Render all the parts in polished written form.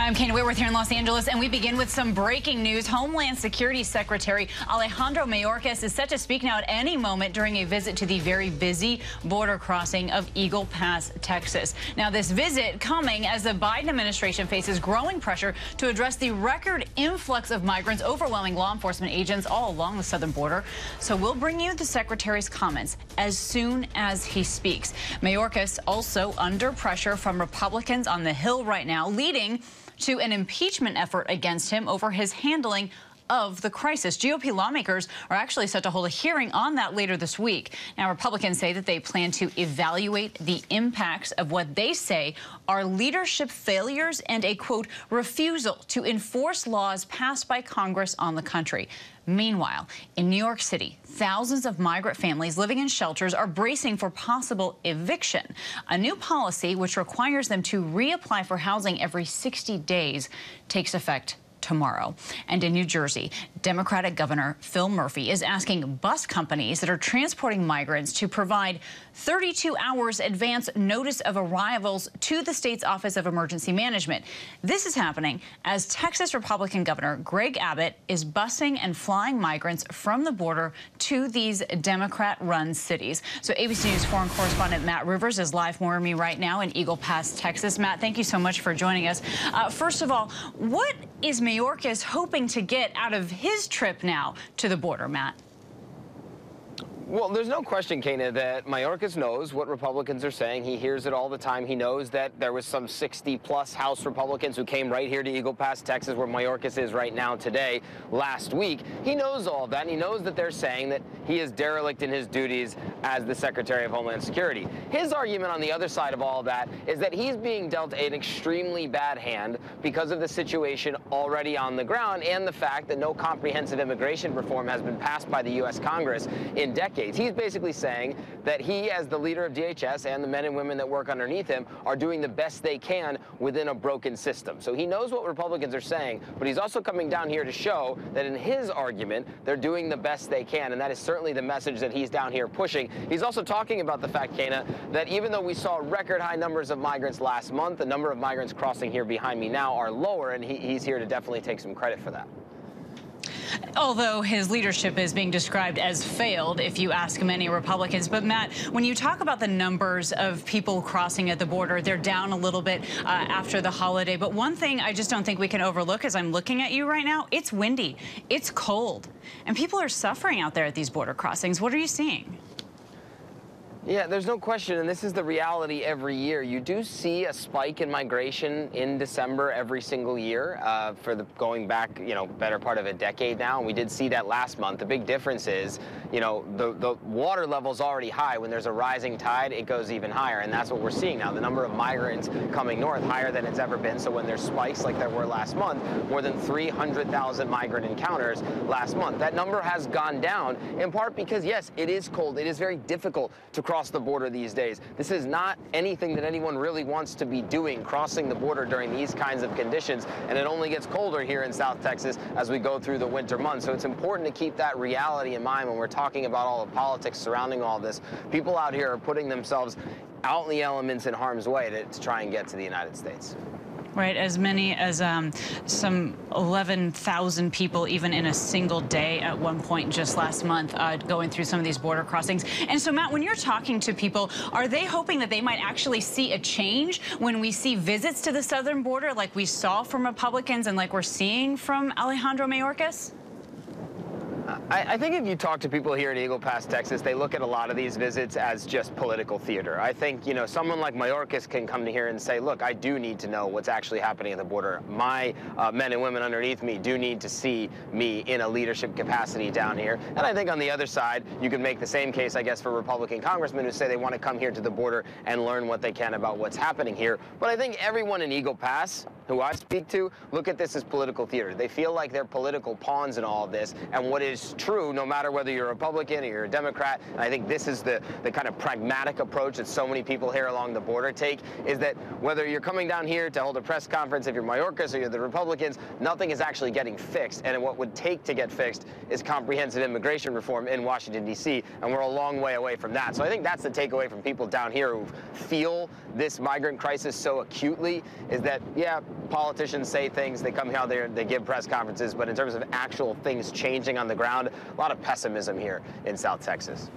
I'm Kane Whitworth here in Los Angeles, and we begin with some breaking news. Homeland Security Secretary Alejandro Mayorkas is set to speak now at any moment during a visit to the very busy border crossing of Eagle Pass, Texas. Now, this visit coming as the Biden administration faces growing pressure to address the record influx of migrants overwhelming law enforcement agents all along the southern border. So we'll bring you the secretary's comments as soon as he speaks. Mayorkas also under pressure from Republicans on the Hill right now, leading to an impeachment effort against him over his handling of the crisis. GOP lawmakers are actually set to hold a hearing on that later this week. Now, Republicans say that they plan to evaluate the impacts of what they say are leadership failures and a, quote, refusal to enforce laws passed by Congress on the country. Meanwhile, in New York City, thousands of migrant families living in shelters are bracing for possible eviction. A new policy which requires them to reapply for housing every 60 days takes effect tomorrow. And in New Jersey, Democratic Governor Phil Murphy is asking bus companies that are transporting migrants to provide 32 hours advance notice of arrivals to the state's Office of Emergency Management. This is happening as Texas Republican Governor Greg Abbott is busing and flying migrants from the border to these Democrat-run cities. So ABC News foreign correspondent Matt Rivers is live for me right now in Eagle Pass, Texas. Matt, thank you so much for joining us. First of all, what is Mayorkas hoping to get out of his trip now to the border, Matt? Well, there's no question, Kana, that Mayorkas knows what Republicans are saying. He hears it all the time. He knows that there was some 60-plus House Republicans who came right here to Eagle Pass, Texas, where Mayorkas is right now today, last week. He knows all of that, and he knows that they're saying that he is derelict in his duties as the Secretary of Homeland Security. His argument on the other side of all of that is that he's being dealt an extremely bad hand because of the situation already on the ground and the fact that no comprehensive immigration reform has been passed by the U.S. Congress in decades. He's basically saying that he, as the leader of DHS and the men and women that work underneath him, are doing the best they can within a broken system. So he knows what Republicans are saying, but he's also coming down here to show that in his argument, they're doing the best they can, and that is certainly the message that he's down here pushing. He's also talking about the fact, Kana, that even though we saw record high numbers of migrants last month, the number of migrants crossing here behind me now are lower, and he's here to definitely take some credit for that. Although his leadership is being described as failed, if you ask many Republicans. But, Matt, when you talk about the numbers of people crossing at the border, they're down a little bit after the holiday. But one thing I just don't think we can overlook as I'm looking at you right now, it's windy, it's cold, and people are suffering out there at these border crossings. What are you seeing? Yeah, there's no question, and this is the reality every year. You do see a spike in migration in December every single year for the going back, better part of a decade now, and we did see that last month. The big difference is, the water level's already high. When there's a rising tide, it goes even higher, and that's what we're seeing now. The number of migrants coming north higher than it's ever been, so when there's spikes like there were last month, more than 300,000 migrant encounters last month. That number has gone down, in part because, yes, it is cold. It is very difficult to cross the border these days. This is not anything that anyone really wants to be doing, crossing the border during these kinds of conditions, and it only gets colder here in South Texas as we go through the winter months. So it's important to keep that reality in mind when we're talking about all the politics surrounding all this. People out here are putting themselves out in the elements in harm's way to try and get to the United States. Right, as many as some 11,000 people even in a single day at one point just last month going through some of these border crossings. And so, Matt, when you're talking to people, are they hoping that they might actually see a change when we see visits to the southern border like we saw from Republicans and like we're seeing from Alejandro Mayorkas? I think if you talk to people here in Eagle Pass, Texas, they look at a lot of these visits as just political theater. I think, someone like Mayorkas can come to here and say, look, I do need to know what's actually happening at the border. My men and women underneath me do need to see me in a leadership capacity down here. And I think on the other side, you can make the same case, I guess, for Republican congressmen who say they want to come here to the border and learn what they can about what's happening here. But I think everyone in Eagle Pass who I speak to look at this as political theater. They feel like they're political pawns in all of this, and what is true no matter whether you're a Republican or you're a Democrat. And I think this is the kind of pragmatic approach that so many people here along the border take, is that whether you're coming down here to hold a press conference, if you're Mayorkas or you're the Republicans, nothing is actually getting fixed. And what would take to get fixed is comprehensive immigration reform in Washington, D.C., and we're a long way away from that. So I think that's the takeaway from people down here who feel this migrant crisis so acutely, is that, yeah, politicians say things, they come out there, they give press conferences, but in terms of actual things changing on the ground, a lot of pessimism here in South Texas.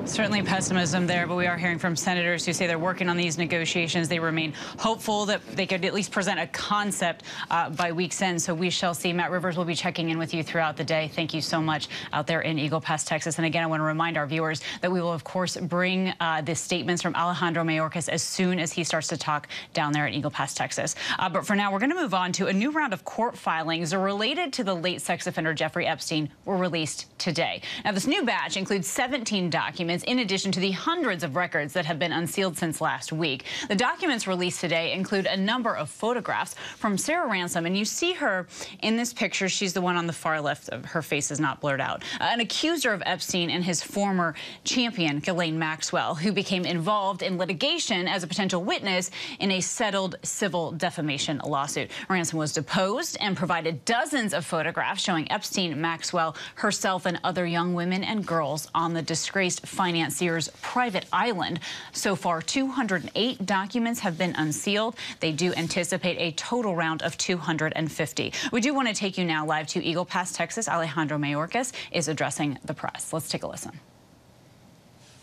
Certainly pessimism there, but we are hearing from senators who say they're working on these negotiations. They remain hopeful that they could at least present a concept by week's end, so we shall see. Matt Rivers will be checking in with you throughout the day. Thank you so much out there in Eagle Pass, Texas. And again, I want to remind our viewers that we will, of course, bring the statements from Alejandro Mayorkas as soon as he starts to talk down there in Eagle Pass, Texas. But for now, we're going to move on to a new round of court filings related to the late sex offender Jeffrey Epstein were released today. Now, this new batch includes 17 documents in addition to the hundreds of records that have been unsealed since last week. The documents released today include a number of photographs from Sarah Ransom, and you see her in this picture. She's the one on the far left. Her face is not blurred out. An accuser of Epstein and his former champion, Ghislaine Maxwell, who became involved in litigation as a potential witness in a settled civil defamation lawsuit. Ransom was deposed and provided dozens of photographs showing Epstein, Maxwell, herself, and other young women and girls on the disgraced financier's private island. So far, 208 documents have been unsealed. They do anticipate a total round of 250. We do want to take you now live to Eagle Pass, Texas. Alejandro Mayorkas is addressing the press. Let's take a listen.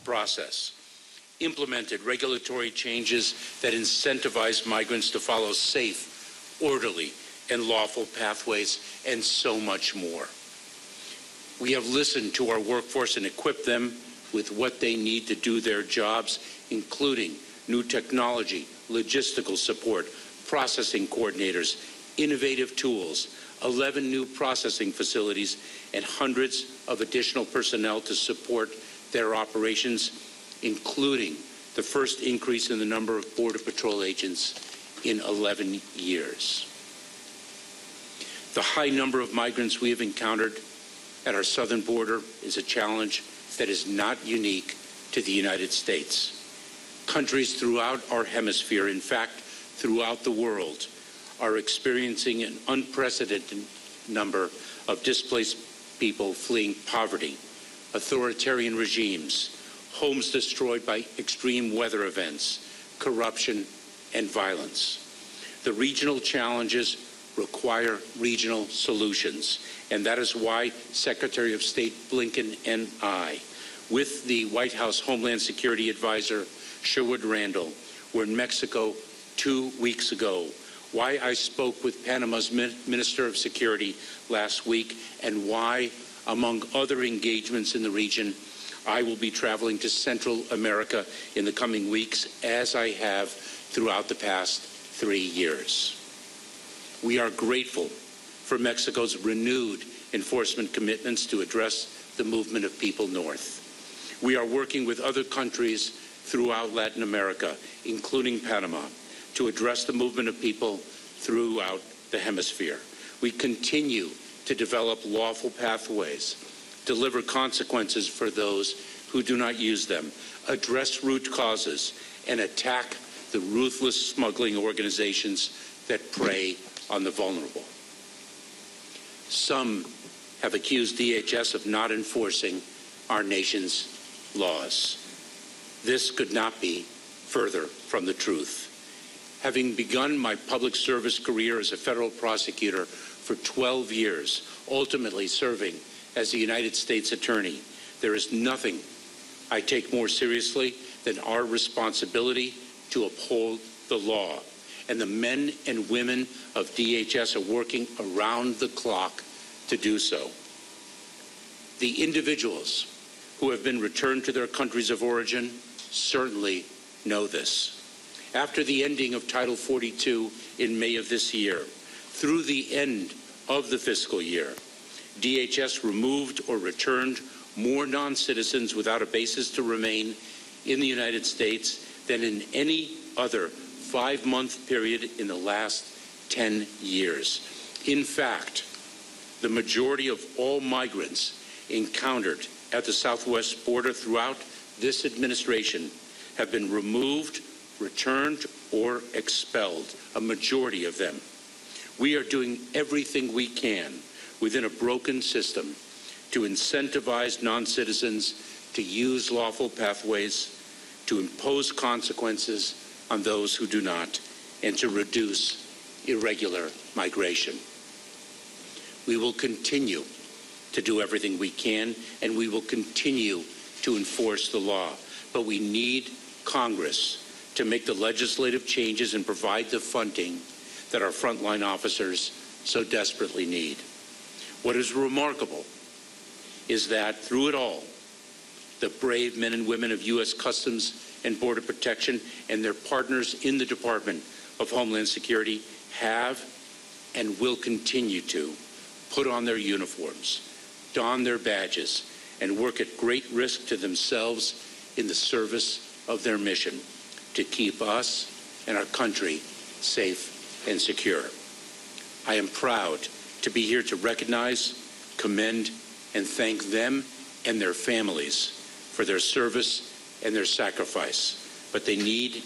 Process. Implemented regulatory changes that incentivize migrants to follow safe, orderly, and lawful pathways, and so much more. We have listened to our workforce and equipped them with what they need to do their jobs, including new technology, logistical support, processing coordinators, innovative tools, 11 new processing facilities, and hundreds of additional personnel to support their operations, including the first increase in the number of Border Patrol agents in 11 years. The high number of migrants we have encountered at our southern border is a challenge that is not unique to the United States. Countries throughout our hemisphere, in fact, throughout the world, are experiencing an unprecedented number of displaced people fleeing poverty, authoritarian regimes, homes destroyed by extreme weather events, corruption, and violence. The regional challenges require regional solutions, and that is why Secretary of State Blinken and I, with the White House Homeland Security Advisor Sherwood Randall, were in Mexico 2 weeks ago, why I spoke with Panama's Minister of Security last week, and why, among other engagements in the region, I will be traveling to Central America in the coming weeks, as I have throughout the past 3 years. We are grateful for Mexico's renewed enforcement commitments to address the movement of people north. We are working with other countries throughout Latin America, including Panama, to address the movement of people throughout the hemisphere. We continue to develop lawful pathways, deliver consequences for those who do not use them, address root causes, and attack the ruthless smuggling organizations that prey on the vulnerable. Some have accused DHS of not enforcing our nation's laws. This could not be further from the truth. Having begun my public service career as a federal prosecutor for 12 years, ultimately serving as the United States Attorney, there is nothing I take more seriously than our responsibility to uphold the law. And the men and women of DHS are working around the clock to do so. The individuals who have been returned to their countries of origin certainly know this. After the ending of Title 42 in May of this year, through the end of the fiscal year, DHS removed or returned more non-citizens without a basis to remain in the United States than in any other 5-month period in the last 10 years. In fact, the majority of all migrants encountered at the southwest border throughout this administration have been removed, returned, or expelled, a majority of them. We are doing everything we can within a broken system to incentivize non-citizens to use lawful pathways, to impose consequences on those who do not, and to reduce irregular migration. We will continue to do everything we can, and we will continue to enforce the law. But we need Congress to make the legislative changes and provide the funding that our frontline officers so desperately need. What is remarkable is that through it all, the brave men and women of U.S. Customs and Border Protection and their partners in the Department of Homeland Security have and will continue to put on their uniforms, don their badges, and work at great risk to themselves in the service of their mission to keep us and our country safe and secure. I am proud to be here to recognize, commend, and thank them and their families for their service and their sacrifice. But they need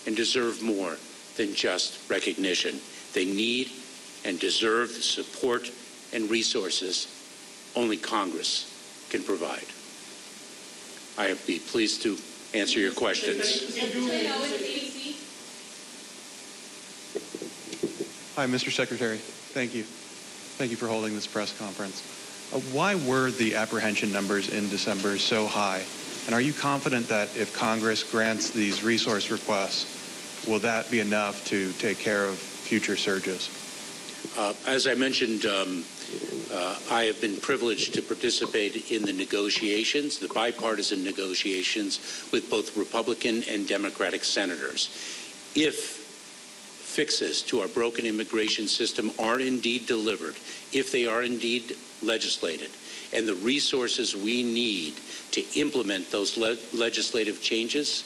and deserve more than just recognition. They need and deserve the support and resources only Congress can provide. I would be pleased to answer your questions. Hi, Mr. Secretary. Thank you. Thank you for holding this press conference. Why were the apprehension numbers in December so high? And are you confident that if Congress grants these resource requests, will that be enough to take care of future surges? As I mentioned, I have been privileged to participate in the negotiations, the bipartisan negotiations with both Republican and Democratic senators. If fixes to our broken immigration system are indeed delivered, if they are indeed legislated, and the resources we need to implement those legislative changes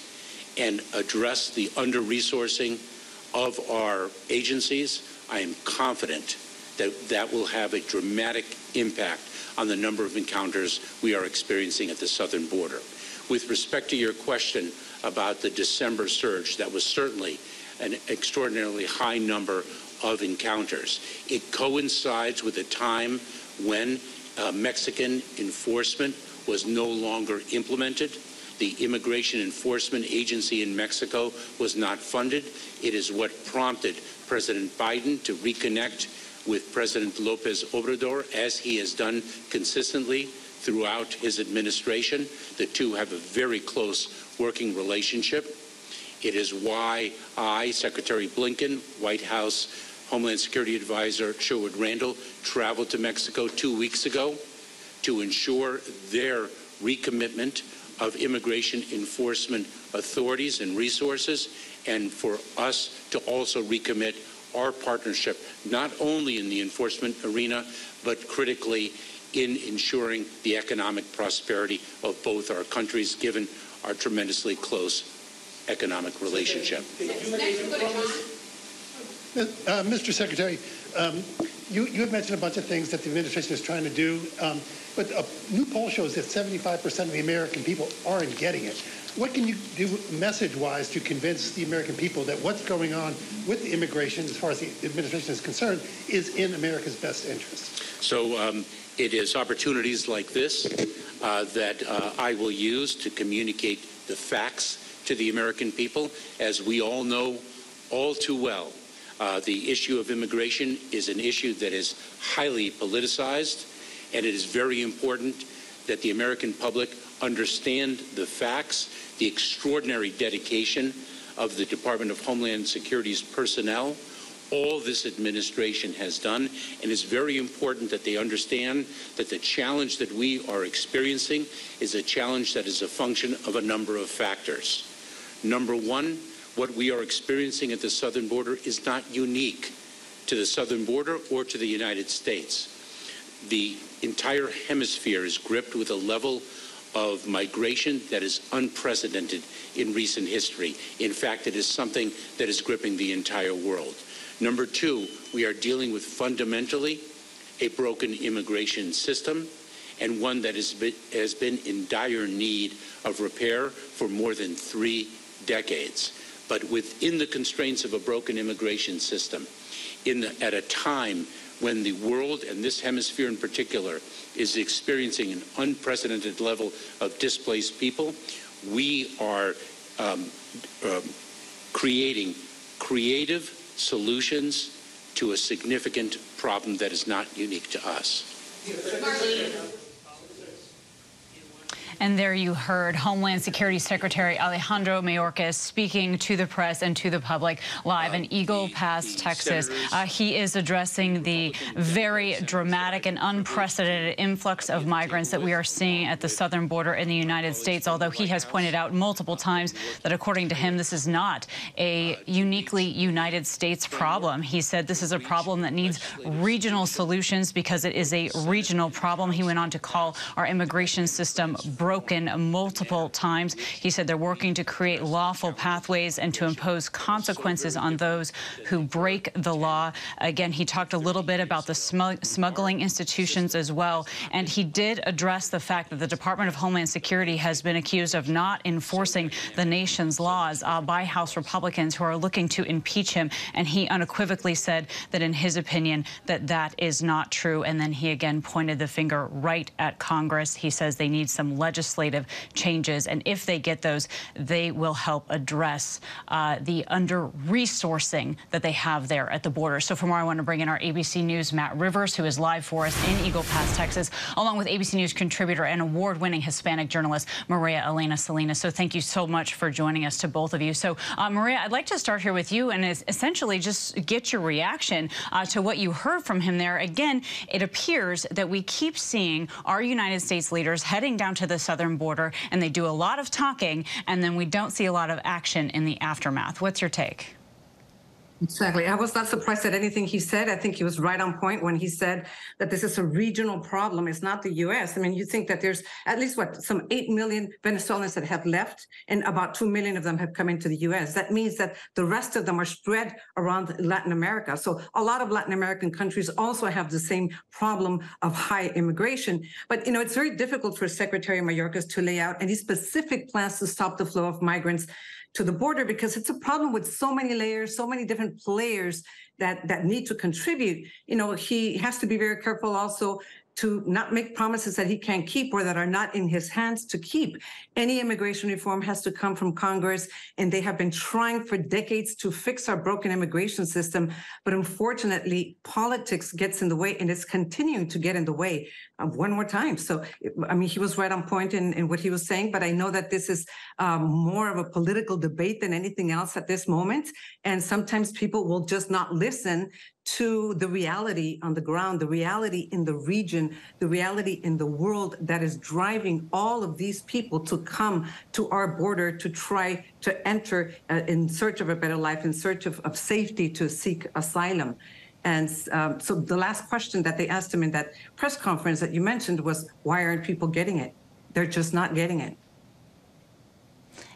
and address the under-resourcing of our agencies, I am confident that that will have a dramatic impact on the number of encounters we are experiencing at the southern border. With respect to your question about the December surge, that was certainly an extraordinarily high number of encounters. It coincides with a time when Mexican enforcement was no longer implemented. The Immigration Enforcement Agency in Mexico was not funded. It is what prompted President Biden to reconnect with President López Obrador, as he has done consistently throughout his administration. The two have a very close working relationship. It is why I, Secretary Blinken, White House Homeland Security Advisor Sherwood Randall, traveled to Mexico 2 weeks ago to ensure their recommitment of immigration enforcement authorities and resources, and for us to also recommit our partnership, not only in the enforcement arena, but critically in ensuring the economic prosperity of both our countries, given our tremendously close economic relationship. Mr. Secretary, you have mentioned a bunch of things that the administration is trying to do, but a new poll shows that 75% of the American people aren't getting it. What can you do message-wise to convince the American people that what's going on with the immigration, as far as the administration is concerned, is in America's best interest? So it is opportunities like this that I will use to communicate the facts to the American people. As we all know all too well, the issue of immigration is an issue that is highly politicized, and it is very important that the American public understand the facts, the extraordinary dedication of the Department of Homeland Security's personnel. All this administration has done, and it's very important that they understand that the challenge that we are experiencing is a challenge that is a function of a number of factors. Number one, what we are experiencing at the southern border is not unique to the southern border or to the United States. The entire hemisphere is gripped with a level of migration that is unprecedented in recent history. In fact, it is something that is gripping the entire world. Number two, we are dealing with fundamentally a broken immigration system, and one that has been in dire need of repair for more than 3 decades. But within the constraints of a broken immigration system, at a time when the world, and this hemisphere in particular, is experiencing an unprecedented level of displaced people, we are creating creative solutions to a significant problem that is not unique to us. And there you heard Homeland Security Secretary Alejandro Mayorkas speaking to the press and to the public live in Eagle Pass, Texas. He is addressing the very dramatic and unprecedented influx of migrants that we are seeing at the southern border in the United States, although he has pointed out multiple times that, according to him, this is not a uniquely United States problem. He said this is a problem that needs regional solutions because it is a regional problem. He went on to call our immigration system broken multiple times. He said they're working to create lawful pathways and to impose consequences on those who break the law. Again, he talked a little bit about the smuggling institutions as well, and he did address the fact that the Department of Homeland Security has been accused of not enforcing the nation's laws by House Republicans who are looking to impeach him, and he unequivocally said that, in his opinion, that is not true. And then he again pointed the finger right at Congress. He says they need some legislative changes, and if they get those, they will help address the under-resourcing that they have there at the border. So for more, I want to bring in our ABC News' Matt Rivers, who is live for us in Eagle Pass, Texas, along with ABC News contributor and award-winning Hispanic journalist Maria Elena Salinas. So thank you so much for joining us, to both of you. So Maria, I'd like to start here with you and essentially just get your reaction to what you heard from him there. Again, it appears that we keep seeing our United States leaders heading down to the southern border, and they do a lot of talking, and then we don't see a lot of action in the aftermath. What's your take? Exactly. I was not surprised at anything he said. I think he was right on point when he said that this is a regional problem. It's not the U.S. I mean, you think that there's at least, some 8 million Venezuelans that have left, and about 2 million of them have come into the U.S. That means that the rest of them are spread around Latin America. So a lot of Latin American countries also have the same problem of high immigration. But, it's very difficult for Secretary Mayorkas to lay out any specific plans to stop the flow of migrants to the border, because it's a problem with so many layers, so many different players that need to contribute. He has to be very careful also to not make promises that he can't keep or that are not in his hands to keep. Any immigration reform has to come from Congress, and they have been trying for decades to fix our broken immigration system. But unfortunately, politics gets in the way, and it's continuing to get in the way one more time. So, I mean, he was right on point in what he was saying, but I know that this is more of a political debate than anything else at this moment. And sometimes people will just not listen to the reality on the ground, the reality in the region, the reality in the world that is driving all of these people to come to our border to try to enter in search of a better life, in search of safety, to seek asylum. And so the last question that they asked him in that press conference that you mentioned was, why aren't people getting it? They're just not getting it.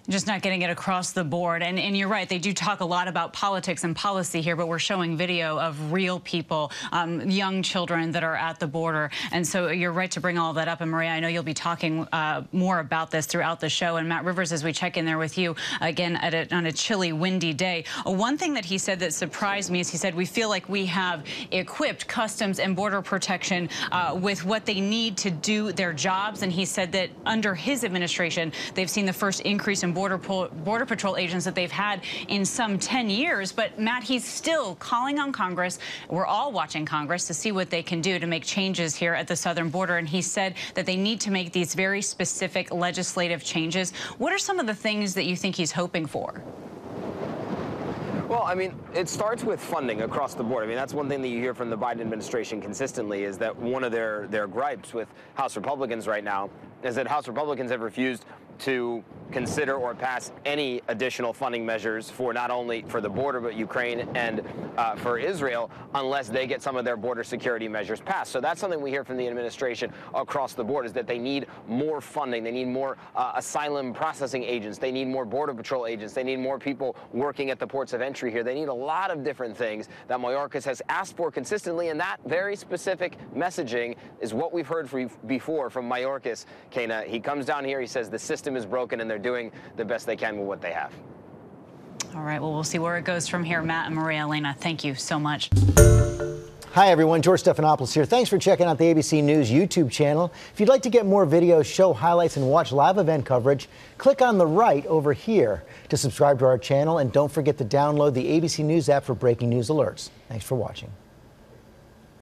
Just not getting it across the board. And you're right, they do talk a lot about politics and policy here, but we're showing video of real people, young children that are at the border. And so you're right to bring all of that up. And Maria, I know you'll be talking more about this throughout the show. And Matt Rivers, as we check in there with you, again, on a chilly, windy day. One thing that he said that surprised me is he said, we feel like we have equipped Customs and Border Protection with what they need to do their jobs. And he said that under his administration, they've seen the first increase in Border Patrol agents that they've had in some 10 years. But, Matt, he's still calling on Congress. We're all watching Congress to see what they can do to make changes here at the southern border. And he said that they need to make these very specific legislative changes. What are some of the things that you think he's hoping for? Well, I mean, it starts with funding across the board. I mean, that's one thing that you hear from the Biden administration consistently, is that one of their gripes with House Republicans right now is that House Republicans have refused to consider or pass any additional funding measures for not only for the border, but Ukraine and for Israel, unless they get some of their border security measures passed. So that's something we hear from the administration across the board, is that they need more funding. They need more asylum processing agents. They need more Border Patrol agents. They need more people working at the ports of entry here. They need a lot of different things that Mayorkas has asked for consistently, and that very specific messaging is what we've heard before from Mayorkas. Kana, he comes down here, he says the system is broken and they're doing the best they can with what they have. All right, well, we'll see where it goes from here. Matt and Maria Elena, thank you so much. Hi, everyone. George Stephanopoulos here. Thanks for checking out the ABC News YouTube channel. If you'd like to get more videos, show highlights, and watch live event coverage, click on the right over here to subscribe to our channel. And don't forget to download the ABC News app for breaking news alerts. Thanks for watching.